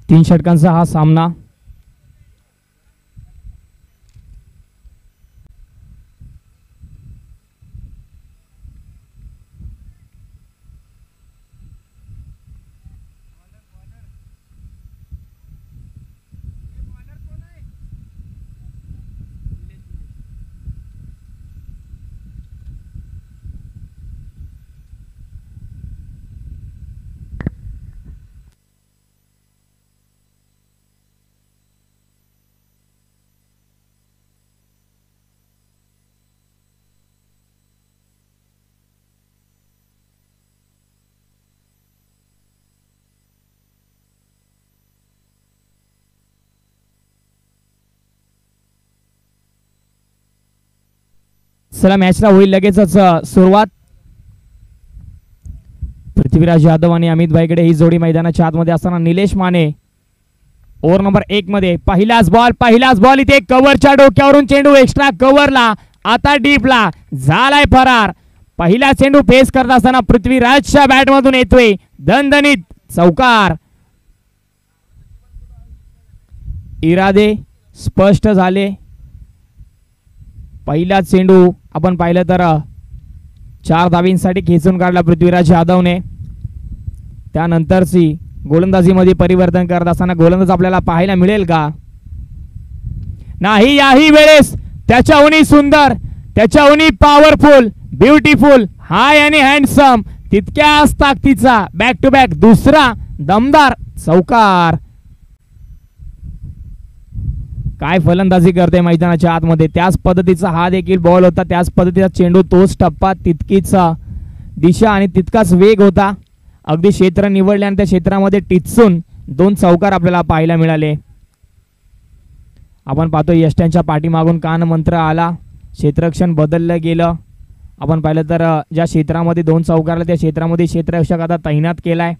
3 षटकांचा हा सामना. चला मॅचला होईल लगेचच सुरुवात. पृथ्वीराज यादव आणि अमित भाईकडे ही जोडी मैदानाच्या आतमध्ये असताना निलेश माने ओव्हर नंबर 1 मध्ये पहिलाच बॉल इथे कव्हरच्या डोक्यावरून चेंडू एक्स्ट्रा कव्हरला, आता डीपला झालाय फरार. पहिला चेंडू फेस करत असताना पृथ्वीराजच्या बॅट मधून येतोय दणदणीत चौकार. इरादे स्पष्ट झाले. पहिला चेंडू आपण पाहिलं तर 4 धावींसाठी खेचून काढला पृथ्वीराज यादवने. त्यानंतरची गोलंदाजीमध्ये परिवर्तन करत असताना गोलंदाज आपल्याला पाहायला मिळेल का? नाही. याही वेळेस त्याच्याहूनही सुंदर, त्याच्याहूनही पॉवरफुल, ब्युटिफुल, हाय आणि हँडसम, तितक्याच ताकदीचा बॅक टू बॅक दुसरा दमदार चौकार. काय फलंदाजी करते मैदानाच्या आतमध्ये. त्याच पद्धतीचा हा देखील बॉल होता, त्याच पद्धतीचा चेंडू, तोच टप्पा, तितकीच दिशा आणि तितकाच वेग होता. अगदी क्षेत्र निवडले आणि त्या क्षेत्रामध्ये टिचून 2 चौकार आपल्याला पाहायला मिळाले. आपण पाहतो यष्ट्यांच्या पाठीमागून कान मंत्र आला, क्षेत्ररक्षण बदललं गेलं. आपण पाहिलं तर ज्या क्षेत्रामध्ये 2 चौकारला त्या क्षेत्रामध्ये क्षेत्ररक्षक आता तैनात केलाय.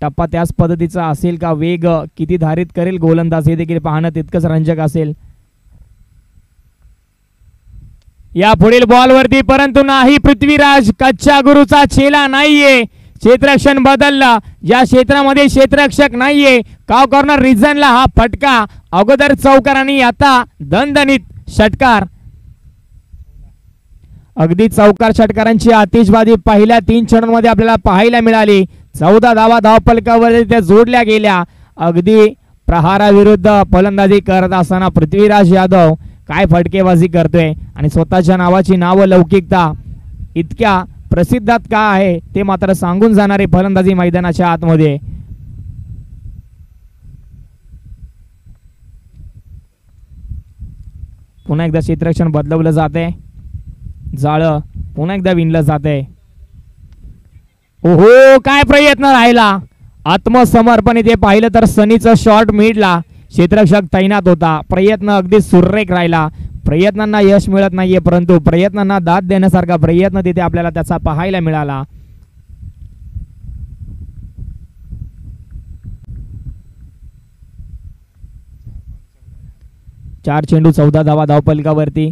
टप्पा त्याच पद्धतीचा असेल का? वेग किती धारित करेल गोलंदाज हे देखील पाहणं तितकंच रंजक असेल. या पुढील बॉलवरती परंतु नाही, पृथ्वीराज कच्च्या गुरुचा चेला नाहीये. क्षेत्ररक्षण बदललं, ज्या क्षेत्रामध्ये क्षेत्ररक्षक नाहीये काव कॉर्नर रिजनला हा फटका. अगोदर चौकार आणि आता दणदणीत षटकार. अगदी चौकार षटकारांची आतिषबाजी पहिल्या 3 चेंडूंमध्ये आपल्याला पाहायला मिळाली. 14 धावा धावफलकावर त्या जोडल्या गेल्या. अगदी प्रहाराविरुद्ध फलंदाजी करत असताना पृथ्वीराज यादव काय फटकेबाजी करतोय आणि स्वतःच्या नावाची नावलौकिकता इतक्या प्रसिद्धात का आहे ते मात्र सांगून जाणारे फलंदाजी मैदानाच्या आतमध्ये. पुन्हा एकदा क्षेत्ररक्षण बदलवलं जाते, जाळं पुन्हा एकदा विणलं जाते. ओहो, काय प्रयत्न राहिला, आत्मसमर्पण इथे पाहिलं तर सनीचं शॉट मिडला. क्षेत्ररक्षक तैनात होता, प्रयत्न अगदी सुरेख राहिला. प्रयत्नांना यश मिळत नाहीये परंतु प्रयत्नांना दाद देण्यासारखा प्रयत्न तिथे आपल्याला त्याचा पाहायला मिळाला. चार चेंडू 14 धावा धावफलकावरती.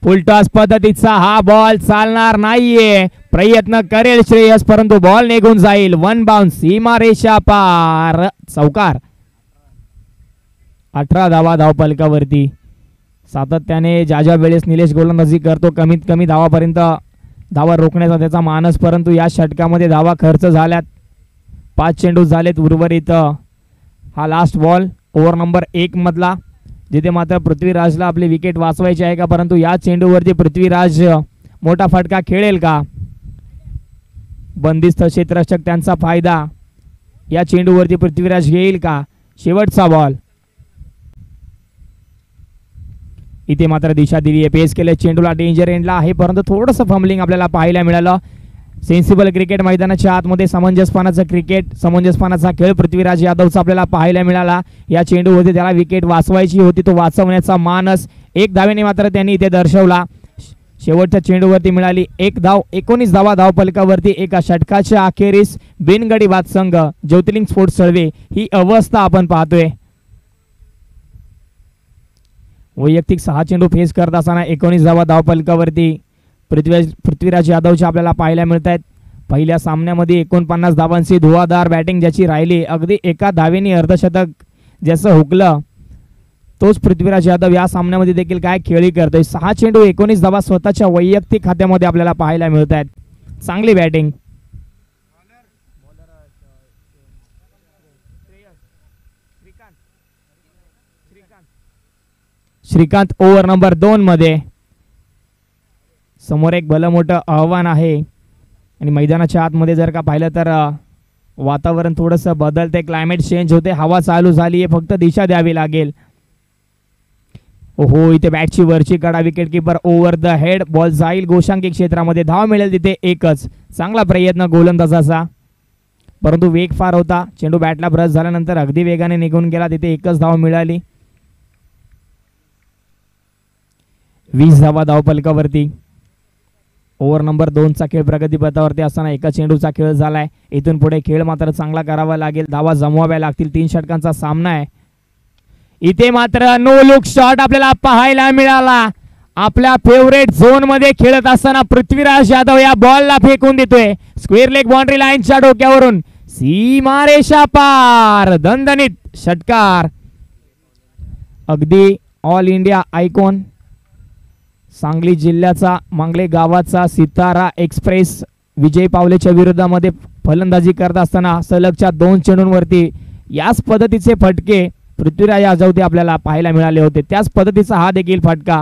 फुलटॉस पद्धतीचा हा बॉल चालणार नाहीये. प्रयत्न करेल श्रेयस परंतु बॉल निघून जाईल. 1 बाउन्स, सीमारेषा पार, चौकार. 18 धावा धावफलकावरती. सातत्याने ज्या वेळेस निलेश गोलंदाजी करतो कमीत कमी धावापर्यंत धावा रोखण्याचा त्याचा मानस, परंतु या षटकामध्ये धावा खर्च झाल्यात. 5 चेंडू झालेत उर्वरित. हा लास्ट बॉल ओव्हर नंबर 1 मधला, जिथे मात्र पृथ्वीराजला आपली विकेट वाचवायची आहे का, परंतु या चेंडूवरती पृथ्वीराज मोठा फटका खेळेल का? बंदिस्त क्षेत्ररक्षक त्यांचा फायदा, या चेंडूवरती पृथ्वीराज घेईल का? शेवटचा बॉल. इथे मात्र दिशा दिली आहे, पेस केले चेंडूला, डेंजर एंडला आहे परंतु थोडंसं फंबलिंग आपल्याला पाहायला मिळालं. सेन्सिबल क्रिकेट मैदानाच्या आतमध्ये समंजसपणाचं क्रिकेट, समंजसपणाचा खेळ पृथ्वीराज यादवचा आपल्याला पाहायला मिळाला. या चेंडूवरती त्याला विकेट वाचवायची होती, तो वाचवण्याचा मानस 1 धावेने मात्र त्यांनी इथे दर्शवला. शेवटच्या चेंडूवरती मिळाली 1 धाव. 19 धावा धावफलकावरती. एका षटकाच्या अखेरीस बिनगडी बाद संघ ज्योतिर्लिंग स्पोर्ट्स सळवे ही अवस्था आपण पाहतोय. वैयक्तिक 6 चेंडू फेस करत असताना 19 धावा धावफलकावरती पृथ्वीराज यादवचे आपल्याला पाहायला मिळत आहेत. पहिल्या सामन्यामध्ये 49 धावांची धुवाधार बॅटिंग ज्याची राहिली, अगदी एका धावेने अर्धशतक ज्याचं हुकलं, तोच पृथ्वीराज यादव या सामन्यामध्ये देखील काय खेळी करतोय. 6 चेंडू 19 धावा स्वतःच्या वैयक्तिक खात्यामध्ये आपल्याला पाहायला मिळत आहेत. चांगली बॅटिंग. श्रीकांत ओव्हर नंबर 2 मध्ये. समोर एक भलं मोठं आव्हान आहे आणि मैदानाच्या आतमध्ये जर का पाहिलं तर वातावरण थोडंसं बदलते, क्लायमेट चेंज होते, हवा चालू झाली आहे, फक्त दिशा द्यावी लागेल. ओहो, इथे बॅटची वरची कडा, wicket keeper over the head, ball जाईल गोशांकी क्षेत्रामध्ये, धाव मिळेल तिथे एकच. चांगला प्रयत्न गोलंदाजाचा, परंतु वेग फार होता. चेंडू बॅटला ब्रश झाल्यानंतर अगदी वेगाने निघून गेला, तिथे एकच धाव मिळाली. 20 धावा धावफलकावरती. ओव्हर नंबर 2 चा खेळ प्रगतीपथावरती असताना एका चेंडूचा खेळ झालाय. इथून पुढे खेळ मात्र चांगला करावा लागेल, धावा जमवाव्या लागतील. 3 षटकांचा सामना आहे. इथे मात्र नो लुक शॉट आपल्याला पाहायला मिळाला. आपल्या फेवरेट झोन मध्ये खेळत असताना पृथ्वीराज यादव या बॉलला फेकून देतोय स्क्वेअर लेग बाउंड्री लाईनच्या डोक्यावरून. सीमारेषा पार, दणदणीत षटकार. अगदी ऑल इंडिया आयकॉन, सांगली जिल्ह्याचा, मांगले गावाचा सितारा एक्सप्रेस विजय पावलेच्या विरोधामध्ये फलंदाजी करत असताना सलगच्या 2 चेंडूंवरती याच पद्धतीचे फटके पृथ्वीराज यादव ते आपल्याला पाहायला मिळाले होते. त्याच पद्धतीचा हा देखील फटका.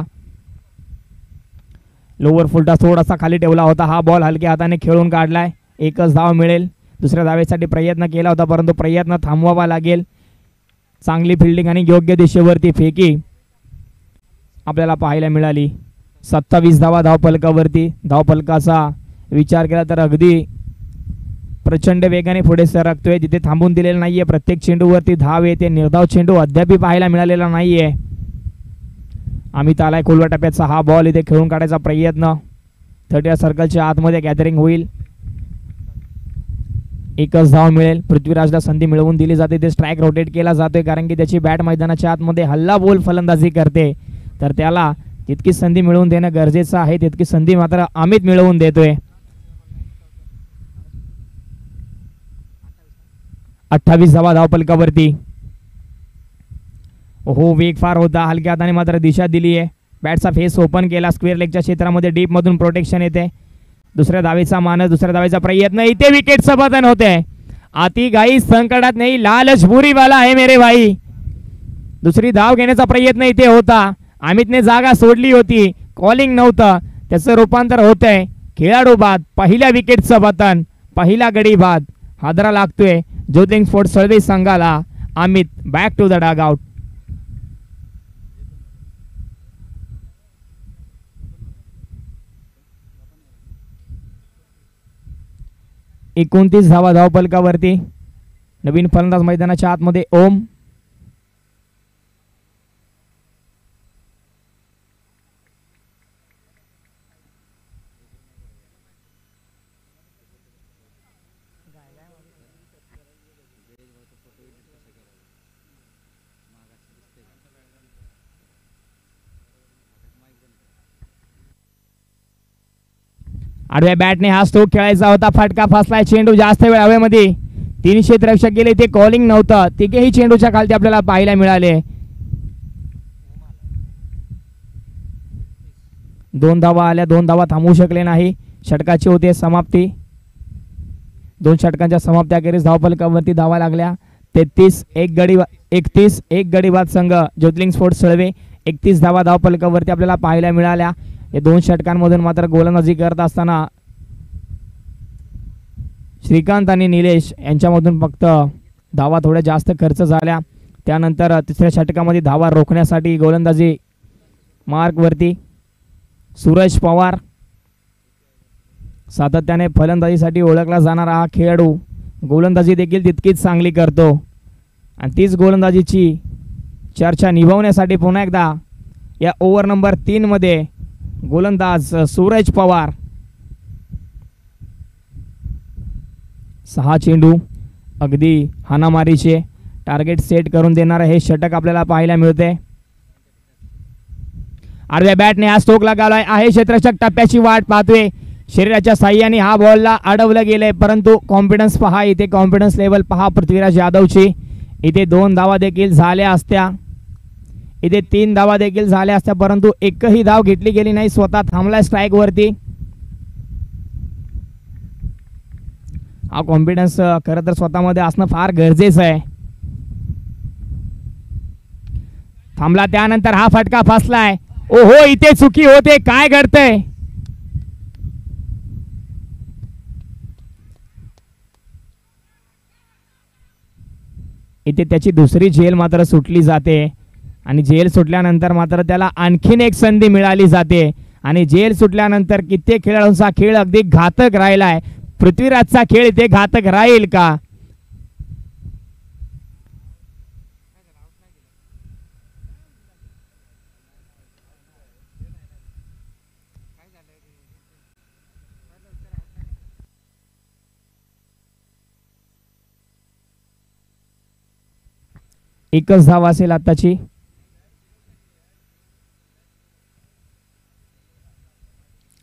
लोअर फुलटा थोडासा खाली ठेवला होता, हा बॉल हलक्या हाताने खेळून काढलाय. एकच धाव मिळेल. दुसऱ्या धावेसाठी प्रयत्न केला होता, परंतु प्रयत्न थांबवावा लागेल. चांगली फिल्डिंग आणि योग्य दिशेवरती फेकी आपल्याला पाहायला मिळाली. 27 धावा धावफलकावरती. धावफलकाचा विचार केला तर अगदी प्रचंड वेगाने पुढे सरकतोय, तिथे थांबून दिलेलं नाहीये. प्रत्येक चेंडूवरती धाव येते. निर्धाव चेंडू अद्याप पाहायला मिळालेला नाहीये. अमित आलाय खोलवा टप्प्याचा, हा बॉल इथे खेळून काढायचा प्रयत्न. 30 सर्कलच्या आतमध्ये गॅदरिंग होईल. एकच धाव मिळेल. पृथ्वीराजला संधी मिळवून दिली जाते, ते स्ट्राईक रोटेट केला जातोय कारण की त्याची बॅट मैदानाच्या आतमध्ये हल्ला बोल फलंदाजी करते, तर त्याला तितकी संधी मिळवून देणं गरजेचं आहे. तितकी संधी मात्र अमित मिळवून देतोय. 28 धावा धावफलकावरती. हो, वेग फार होता, हलक्या हाताने मात्र दिशा दिली आहे. बॅटचा फेस ओपन केला, स्क्वेअर लेगच्या क्षेत्रामध्ये डीप मधून प्रोटेक्शन येते. दुसऱ्या धावेचा मानस, दुसऱ्या धावेचा प्रयत्न, इथे विकेटचं पतन होते. आती गाई संकटात नाही, लालच बुरी वाला आहे मेरे भाई. दुसरी धाव घेण्याचा प्रयत्न इथे होता. अमितने जागा सोडली होती, कॉलिंग नव्हतं, त्याचं रूपांतर होतंय खेळाडू बाद. पहिल्या विकेटचं पतन, पहिला गडी बाद. हादरा लागतोय ज्योतिर्लिंग स्पोर्ट्स सळवे संघाला. Amit back to the dugout. एकोणतीस धावा धावफलकावरती. नवीन फलंदाज मैदानाच्या आतमध्ये ओम. आडव्या बॅटने हा स्ट्रोक खेळायचा होता, फटका फसलाय. चेंडू जास्त वेळ हवेमध्ये. 3 क्षेत्ररक्षक गेले, ते कॉलिंग नव्हतं. तिघेही चेंडूच्या खालती आपल्याला पाहायला मिळाले. 2 धावा आल्या, 2 धावा थांबवू शकले नाही. षटकाची होते समाप्ती. 2 षटकांच्या समाप्त्याखेरीज धावफलकावरती धावा लागल्या 33. 31 एक गडी बाद संघ ज्योतिर्लिंग स्पोर्ट्स सळवे. 31 धावा धावफलकावरती आपल्याला पाहायला मिळाल्या. या 2 षटकांमधून मात्र गोलंदाजी करत असताना श्रीकांत आणि निलेश यांच्यामधून फक्त धावा थोड्या जास्त खर्च झाल्या. त्यानंतर तिसऱ्या षटकामध्ये धावा रोखण्यासाठी गोलंदाजी मार्कवरती सूरज पवार. सातत्याने फलंदाजीसाठी ओळखला जाणारा हा खेळाडू गोलंदाजी देखील तितकीच चांगली करतो आणि तीच गोलंदाजीची चर्चा निभावण्यासाठी पुन्हा एकदा या ओव्हर नंबर 3 मध्ये गोलंदाज सूरज पवार. 6 चेंडू अगदी हाणामारीचे टार्गेट सेट करून देणारे हे षटक आपल्याला पाहायला मिळते. आडव्या बॅटने हा स्ट्रोक लगावलाय आहे. क्षेत्ररक्षक टप्प्याची वाट पाहतोय. शरीराच्या साह्याने हा बॉलला अडवलं गेलंय, परंतु कॉन्फिडन्स पहा इथे, कॉन्फिडन्स लेवल पहा पृथ्वीराज यादवची. इथे 2 धावा देखील झाल्या असत्या, इथे 3 धावा देखील झाल्या असत्या, परंतु एकही धाव घेतली गेली नाही. स्वतः थांबलाय स्ट्राईक वरती. हा कॉन्फिडन्स खरं तर स्वतःमध्ये असणं फार गरजेचं आहे. थांबला, त्यानंतर हा फटका फसलाय. ओहो, इथे चुकी होते, काय घडतंय? इथे त्याची दुसरी झेल मात्र सुटली जाते आणि झेल सुटल्यानंतर मात्र त्याला आणखीन एक संधी मिळाली जाते आणि झेल सुटल्यानंतर कित्येक खेळाडूंचा खेळ अगदी घातक राहिलाय. पृथ्वीराजचा खेळ इथे घातक राहील का? एकच धाव असेल आताची.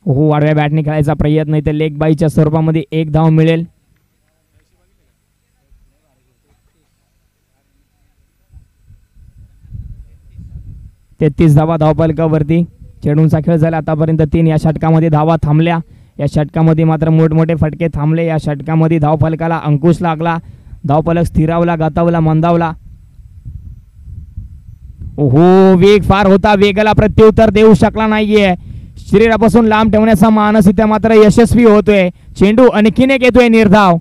हो, आडव्या बॅटने खेळायचा प्रयत्न, इथे लेग बाईच्या स्वरूपामध्ये 1 धाव मिळेल. तेहतीस धावा धावफलकावरती. चेंडूंचा खेळ झाला आतापर्यंत 3. या षटकामध्ये धावा थांबल्या, या षटकामध्ये मात्र मोठमोठे फटके थांबले. या षटकामध्ये धावफलकाला अंकुश लागला, धावफलक स्थिरावला, गतावला, मंदावला. ओहो, वेग फार होता, वेगाला प्रत्युत्तर देऊ शकला नाहीये. शरीरापासून लांब ठेवण्याचा मानस इथे मात्र यशस्वी होतोय. चेंडू आणखीन एक येतोय निर्धाव.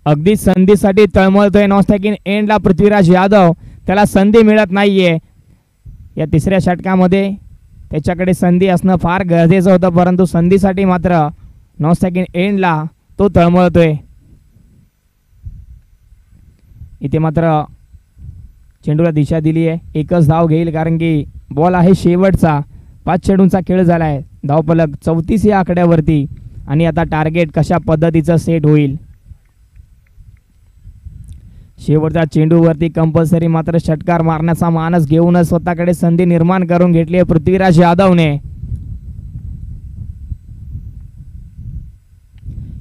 अगदी संधीसाठी तळमळतोय नॉस्टॅकिन एंडला पृथ्वीराज यादव, त्याला संधी मिळत नाहीये. या 3ऱ्या षटकामध्ये त्याच्याकडे संधी असणं फार गरजेचं होतं, परंतु संधीसाठी मात्र नॉस्टॅकिन एंडला तो तळमळतोय. इथे मात्र चेंडूला दिशा दिली आहे, एकच धाव घेईल कारण की बॉल आहे शेवटचा. 5 चेंडूंचा खेळ झालाय, धावफलक 34 या आकड्यावरती आणि आता टार्गेट कशा पद्धतीचं सेट होईल. शेवटच्या चेंडूवरती कंपल्सरी मात्र षटकार मारण्याचा मानस घेऊनच स्वतःकडे संधी निर्माण करून घेतली आहे पृथ्वीराज यादवने.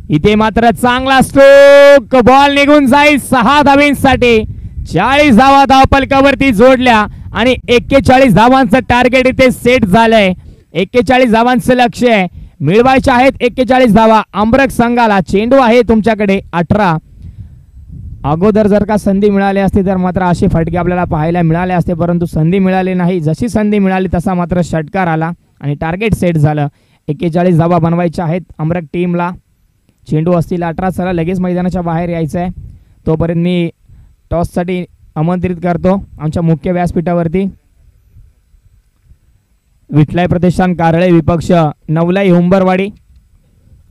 इथे मात्र चांगला स्ट्रोक, बॉल निघून जाईल 6 धावांसाठी. 40 धावा धावफलकावरती जोडल्या आणि 41 धावांचं टार्गेट इथे सेट झालंय. 41 धावांचं लक्ष्य आहे, मिळवायचे आहेत 41 धावा अमरक संघाला. चेंडू आहे तुमच्याकडे 18. अगोदर जर का संधी मिळाली असती तर मात्र असे फटके आपल्याला पाहायला मिळाले असते, परंतु संधी मिळाली नाही. जशी संधी मिळाली तसा मात्र षटकार आला आणि टार्गेट सेट झालं. 41 धावा बनवायच्या आहेत अमरक टीमला. चेंडू असतील 18. चला लगेच मैदानाच्या बाहेर यायचं आहे, तोपर्यंत मी टॉससाठी आमंत्रित करतो आमच्या मुख्य व्यासपीठावरती विठलाई प्रतिष्ठान कारळे विपक्ष नवलाई हुंबरवाडी.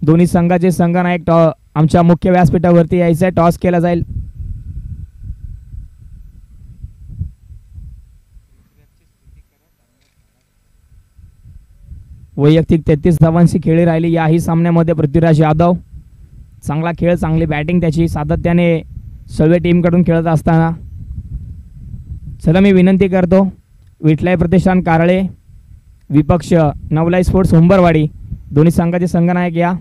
दोन्ही संघाचे संघनायक आमच्या मुख्य व्यासपीठावरती यायचं आहे. टॉस केला जाईल. वैयक्तिक 33 धावांची खेळी राहिली याही सामन्यामध्ये. पृथ्वीराज यादव चांगला खेळ, चांगली बॅटिंग त्याची सातत्याने सर्व टीमकडून खेळत असताना. चला मी विनंती करतो विठलाई प्रतिष्ठान कारळे विपक्ष नवलाई स्पोर्ट्स हुंबरवाडी दोन्ही संघाचे संघनायक या.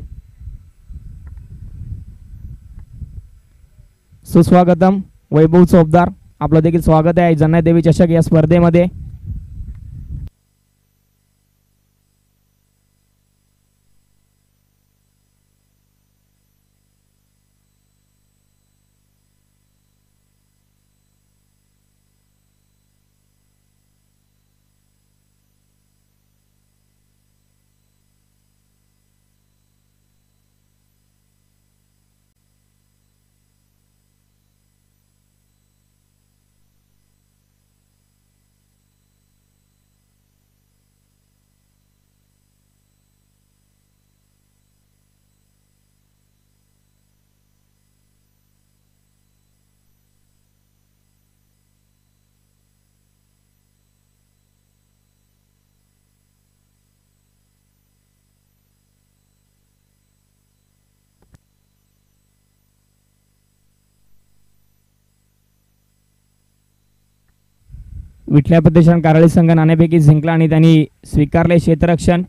सुस्वागतम वैभव चोपदार, आपलं देखील स्वागत आहे जन्नाई देवी चषक या स्पर्धेमध्ये. विठलाई प्रतिष्ठान कारळे संघ नाणेफेकी जिंकला आणि त्यांनी स्वीकारले क्षेत्ररक्षण.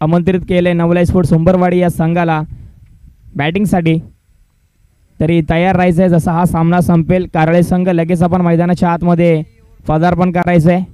आमंत्रित केले नवलाई स्पोर्ट्स उंबरवाडी या संघाला बॅटिंगसाठी. तरी तयार राहायचं आहे. जसा हा सामना संपेल कारळे संघ लगेच आपण मैदानाच्या आतमध्ये पदार्पण करायचं आहे.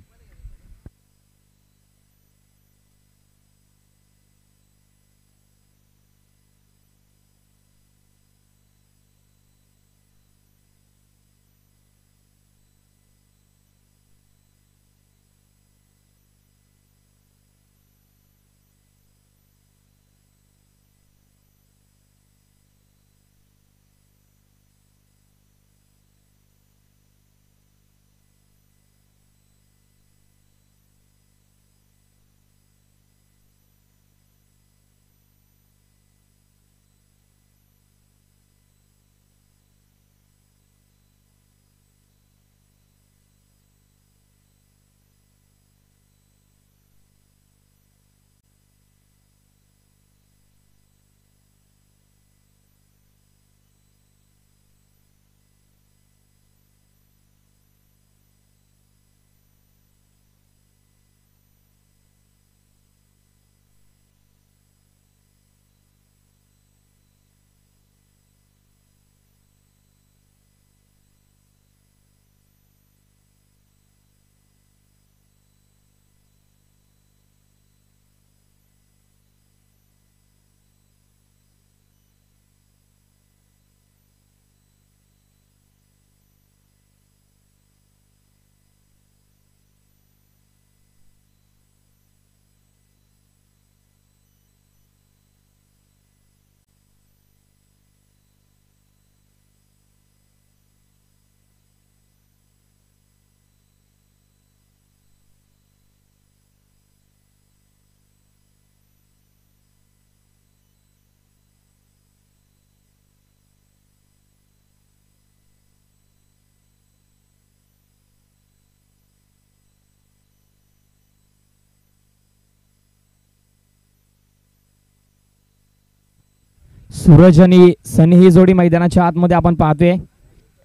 सूरज आणि सनी ही जोडी मैदानाच्या आतमध्ये आपण पाहतोय.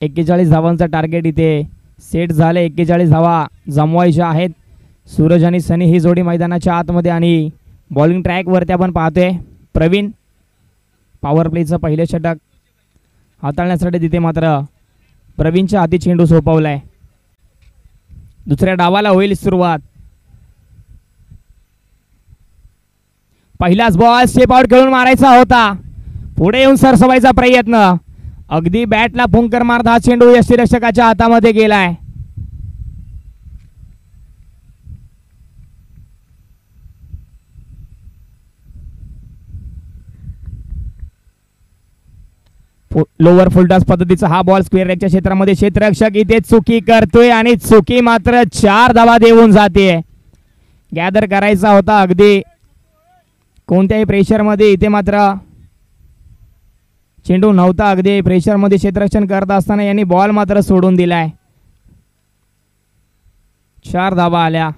41 धावांचा टार्गेट इथे सेट झाले. 41 धावा जमवायच्या आहेत. सूरज आणि सनी ही जोडी मैदानाच्या आतमध्ये आणि बॉलिंग ट्रॅकवरती आपण पाहतोय. प्रवीण पॉवर प्लेचं पहिले षटक हाताळण्यासाठी तिथे मात्र प्रवीणच्या हाती चेंडू सोपवलाय. दुसऱ्या डावाला होईल सुरुवात. पहिलाच बॉल स्टेप आउट खेळून मारायचा होता. पुढे येऊन सरसवायचा प्रयत्न. अगदी बॅटला फुंकर मारत हा चेंडू यष्टीरक्षकाच्या हातामध्ये गेलाय. लोअर फुलटॉस पद्धतीचा हा बॉल स्क्वेअर रेकच्या क्षेत्रामध्ये क्षेत्ररक्षक इथे चुकी करतोय आणि चुकी मात्र 4 धावा देऊन जाते. गॅदर करायचा होता अगदी कोणत्याही प्रेशर मध्ये. इथे मात्र चेंडू नव्हता. अगदी प्रेशर मध्ये क्षेत्ररक्षण करत असताना यांनी बॉल मात्र सोडून दिलाय. 4 धावा आल्या.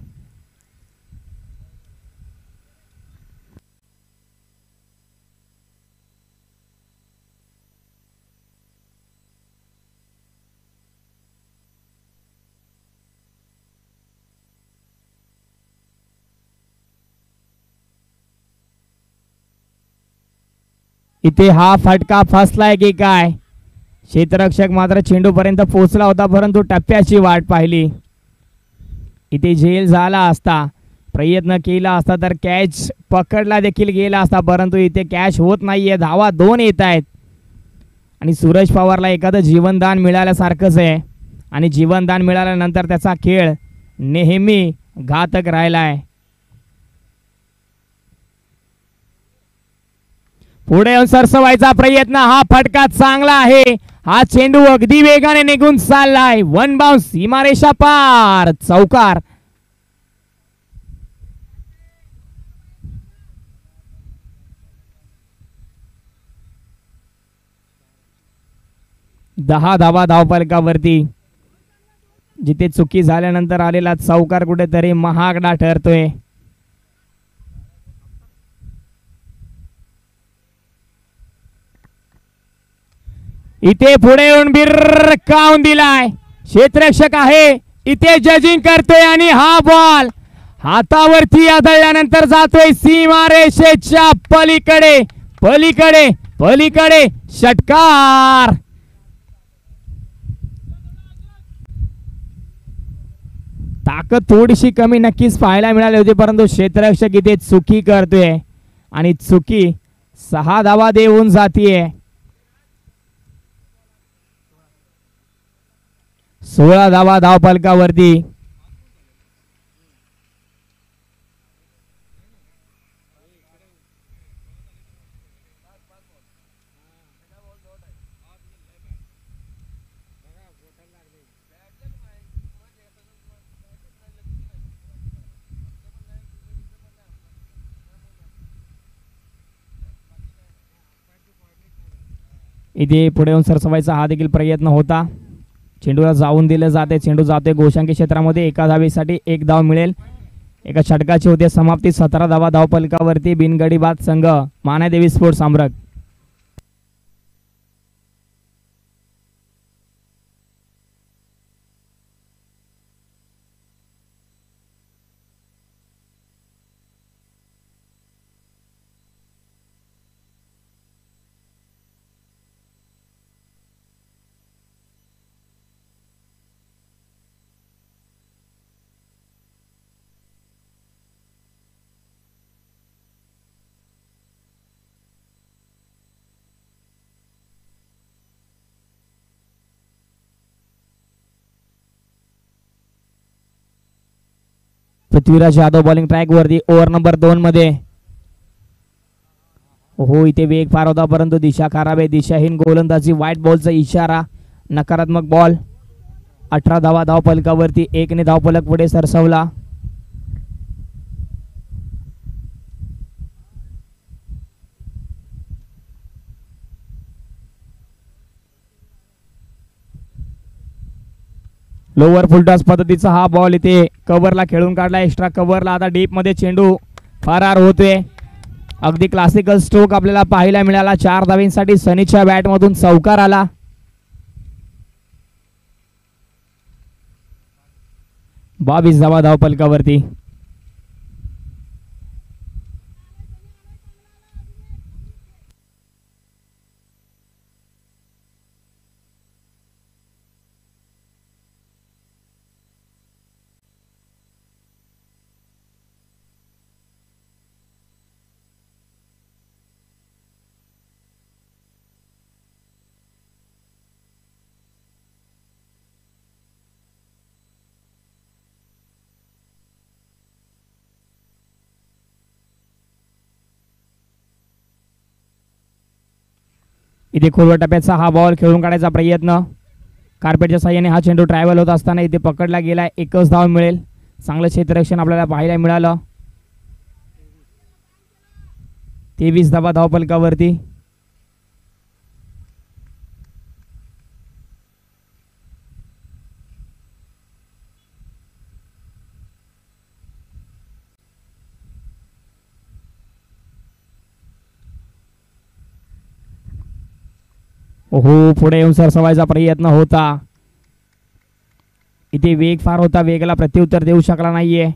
इथे हा फटका फसलाय की काय. क्षेत्ररक्षक मात्र चेंडू पर्यंत पोहोचला होता परंतु टप्प्याची वाट पाहिली. इथे झेल झाला असता, प्रयत्न केला असता तर कॅच पकडला देखील गेला असता परंतु इथे कॅच होत नाहीये. धावा 2 येत आहेत आणि सूरज पवारला एखादं जीवनदान मिळाल्यासारखंच आहे आणि जीवनदान मिळाल्यानंतर त्याचा खेळ नेहमी घातक राहिलाय. पुढे येऊन सरसवायचा प्रयत्न. हा फटका चांगला आहे. हा चेंडू अगदी वेगाने निघून चाललाय. 1 बाउन्स सीमारेषा पार. चौकार. दहा धावा धावफलकावरती. जिथे चुकी झाल्यानंतर आलेला चौकार कुठेतरी महागडा ठरतोय. इथे पुढे येऊन बिरकावून दिलाय. क्षेत्ररक्षक आहे इथे जजिंग करतोय आणि हा हातावरती आदळल्यानंतर जातोय सीमारेषेच्या पलीकडे पलीकडे पलीकडे षटकार. ताकद थोडीशी कमी नक्कीच पाहायला मिळाली होती, परंतु क्षेत्ररक्षक इथे चुकी करतोय आणि चुकी 6 धावा देऊन जातीये. 16 धावा धावफलकावरती. इथे पुढे येऊन सरसवायचा हा देखील प्रयत्न होता. चेंडूला जाऊन दिलं जाते. चेंडू जातोय गोशांकी क्षेत्रामध्ये. एका धावेसाठी 1 धाव मिळेल. एका षटकाची होते समाप्ती. 17 धावा धावफलकावरती. बिनगडी बाद संघ मानादेवी स्पोर्ट्स आमरक. पृथ्वीराज यादव बॉलिंग ट्रॅक वरती ओव्हर नंबर 2 मध्ये. हो इथे वेग फार होता, परंतु दिशा खराब आहे. दिशाहीन गोलंदाजी. व्हाईट बॉलचा इशारा. नकारात्मक बॉल. 18 धावा धावफलकावरती. 1 ने धावफलक पुढे सरसवला. लोअर फुलटॉस पद्धतीचा हा बॉल इथे कव्हरला खेळून काढला. एक्स्ट्रा कव्हरला. आता डीप मध्ये चेंडू फरार होतोय. अगदी क्लासिकल स्ट्रोक आपल्याला पाहायला मिळाला. 4 धावींसाठी सनीच्या बॅट मधून चौकार आला. बावीस धावा धावफलकावरती. इथे खोलवर टप्प्याचा हा बॉल खेळून काढायचा प्रयत्न. कार्पेटच्या साह्याने हा चेंडू ट्रॅव्हल होत असताना इथे पकडला गेला. 1च धाव मिळेल. चांगलं क्षेत्ररक्षण आपल्याला पाहायला मिळालं. 23 धावा धावफलकावरती. ओहो पुढे येऊन सरसवायचा प्रयत्न होता. इथे वेग फार होता. वेगाला प्रत्युत्तर देऊ शकला नाहीये.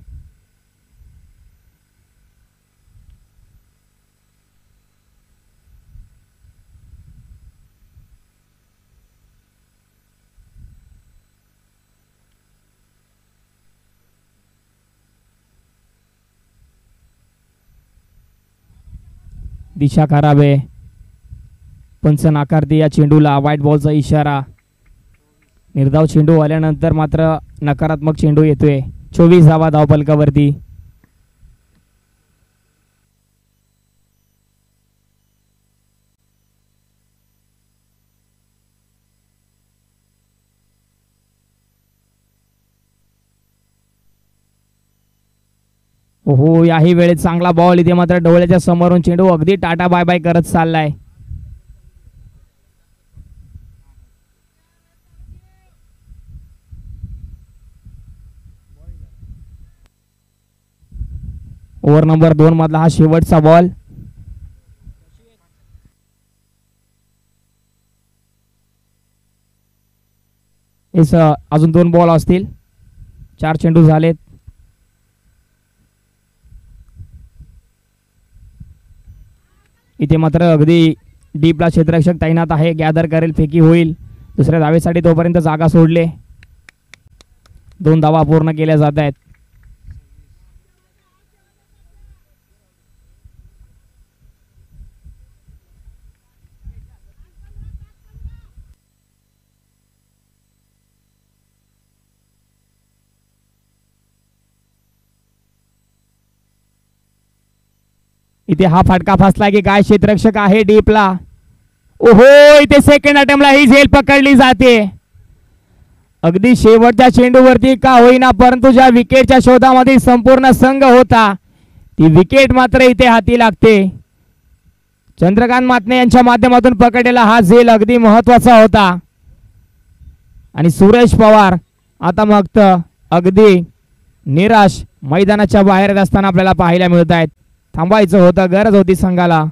दिशा खराब आहे. पंच नाकारते या चेंडूला. व्हाईट बॉलचा इशारा. निर्धाव चेंडू आल्यानंतर मात्र नकारात्मक चेंडू येतोय. 24 धावा धावफलकावरती. ओहो याही वेळेत चांगला बॉल. इथे मात्र डोळ्याच्या समोरून चेंडू अगदी टाटा बाय बाय करत चाललाय. ओव्हर नंबर 2 मधला हा शेवटचा बॉल. अजून 2 बॉल असतील. 4 चेंडू झालेत. इथे मात्र अगदी डीपला क्षेत्ररक्षक तैनात आहे. गॅदर करेल, फेकी होईल. दुसऱ्या धावेसाठी तोपर्यंत जागा सोडले. 2 धावा पूर्ण केल्या जात आहेत. इथे हा फटका फसला की काय? क्षेत्ररक्षक आहे डीपला. ओहो, इथे सेकंड अटेम्प्टला ही झेल पकडली जाते. अगदी शेवटच्या चेंडूवरती का होईना, परंतु ज्या विकेटच्या शोधामध्ये संपूर्ण संघ होता ती विकेट मात्र इथे हाती लागते. चंद्रकांत मातने यांच्या माध्यमातून पकडलेला हा झेल अगदी महत्वाचा होता. आणि सुरेश पवार आता मग अगदी निराश मैदानाच्या बाहेर असताना आपल्याला पाहायला मिळत आहेत. थांबायचं होतं, गरज होती संघाला.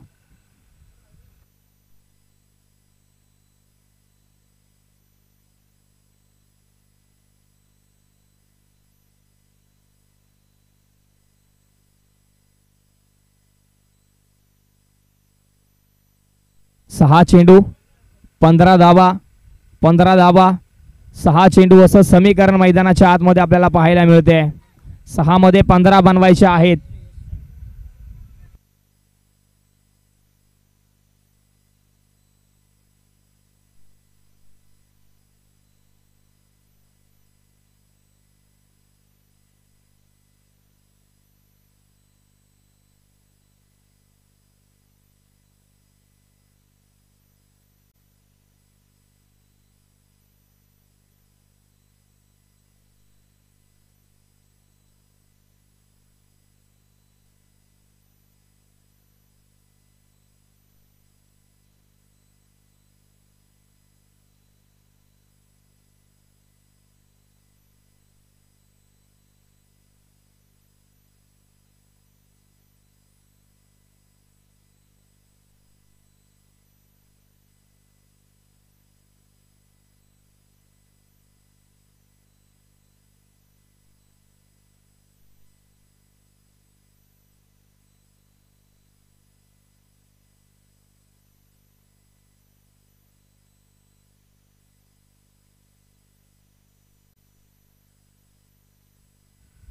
सहा चेंडू 15 धावा, 15 धावा 6 चेंडू असं समीकरण मैदानाच्या आतमध्ये आपल्याला पाहायला मिळते. 6 मध्ये 15 बनवायचे आहेत.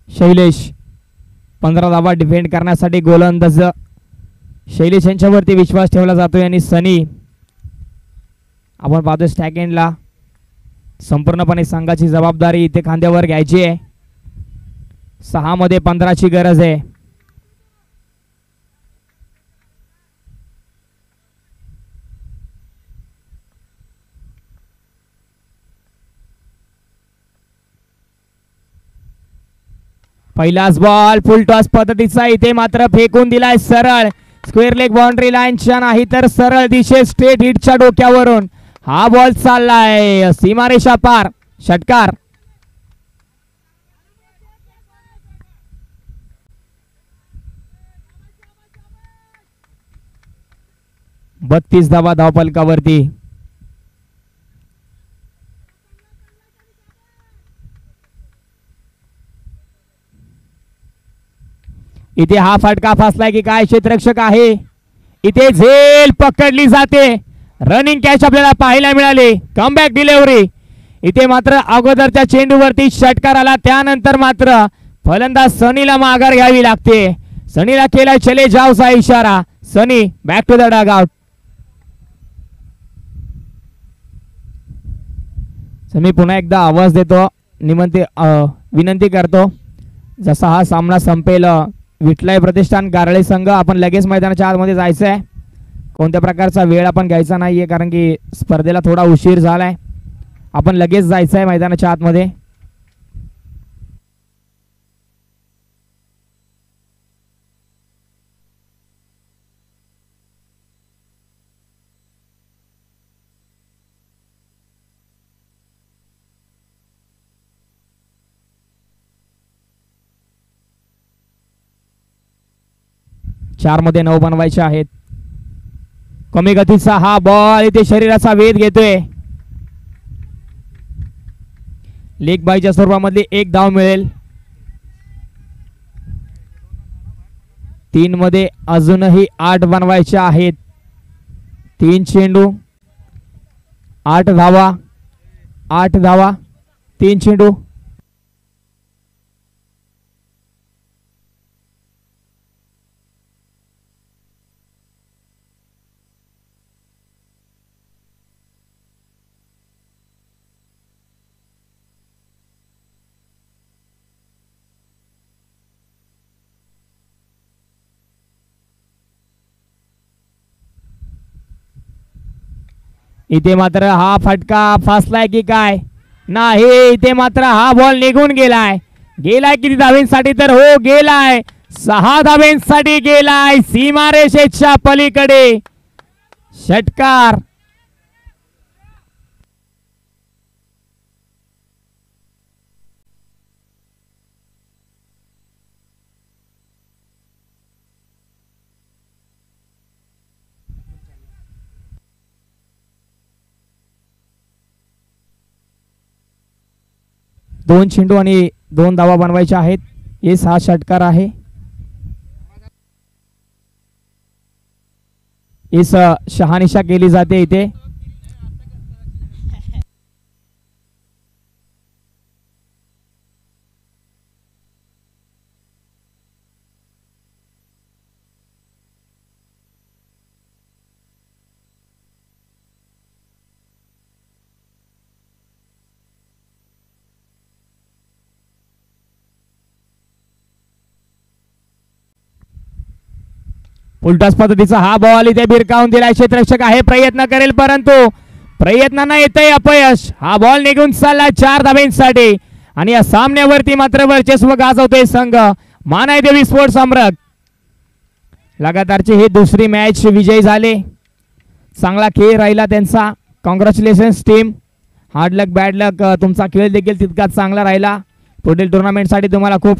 शैलेश 15 धावा डिफेंड करण्यासाठी गोलंदाज शैलेश यांच्यावरती विश्वास ठेवला जातोय. आणि सनी आपण पाहतोय स्टॅक एंडला संपूर्णपणे संघाची जबाबदारी इथे खांद्यावर घ्यायची आहे. 6 मध्ये 15 ची गरज आहे. पहिलाच बॉल फुल टॉस पद्धतीचा इथे मात्र फेकून दिलाय सरळ स्क्वेअर लेग बाउंड्री लाईनच्या नाही तर सरळ दिशे स्ट्रेट हिटच्या डोक्यावरून हा बॉल चाललाय सीमारेषा पार. षटकार. बत्तीस धावा धावफलकावरती. इथे हा फटका फसलाय की काय? क्षेत्ररक्षक आहे. इथे झेल पकडली जाते. रनिंग कॅच आपल्याला पाहायला मिळाले. Comeback delivery. इथे मात्र अगोदरच्या चेंडूवरती षटकार आला. त्यानंतर मात्र फलंदाज सनीला माघार घ्यावी लागते. सनीला केला चले जावचा इशारा. Sunny back to the dugout. मी पुन्हा एकदा आवाज देतो, विनंती करतो, जसा हा सामना संपेल विठलाई प्रतिष्ठान गारळे संघ आपण लगेच मैदानाच्या आतमध्ये जायचं आहे. कोणत्या प्रकारचा वेळ आपण घ्यायचा नाहीये कारण की स्पर्धेला थोडा उशीर झालाय. आपण लगेच जायचं आहे मैदानाच्या आतमध्ये. चार मध्ये 9 बनवायचे आहेत. कमी गतीचा हा बॉल इथे शरीराचा वेध घेतोय. लेग बायच्या स्वरूपामध्ये 1 धाव मिळेल. 3 मध्ये अजूनही 8 बनवायचे आहेत. 3 चेंडू 8 धावा 8 धावा 3 चेंडू. इथे मात्र हा फटका फासलाय की काय नाही. इथे मात्र हा बॉल निघून गेलाय. गेलाय किती धावेंसाठी तर हो गेलाय 6 धावेंसाठी गेलाय. सीमारेषेच्या पलीकडे षटकार. दोन चेंडू आणि 2 धावा बनवायच्या आहेत. हे 6 षटकार आहे. इस शहानिशा केली जाते इथे. उलटाच पद्धतीचा हा बॉल इथे भिरकावून दिलाय. क्षेत्ररक्षक आहे प्रयत्न करेल परंतु प्रयत्नांना येतंय अपयश. हा बॉल निघून चालला 4 धावेंसाठी आणि या सामन्यावरती मात्र वर्चस्व गाजवतोय संघ मानायदेवी स्पोर्ट्स सम्राट. लगातारचे हे दुसरी मॅच विजयी झाले. चांगला खेळ राहिला त्यांचा. Congratulations team. हार्ड लक बॅड लक. तुमचा खेळ देखील तितकाच चांगला राहिला. पुढील टुर्नामेंटसाठी तुम्हाला खूप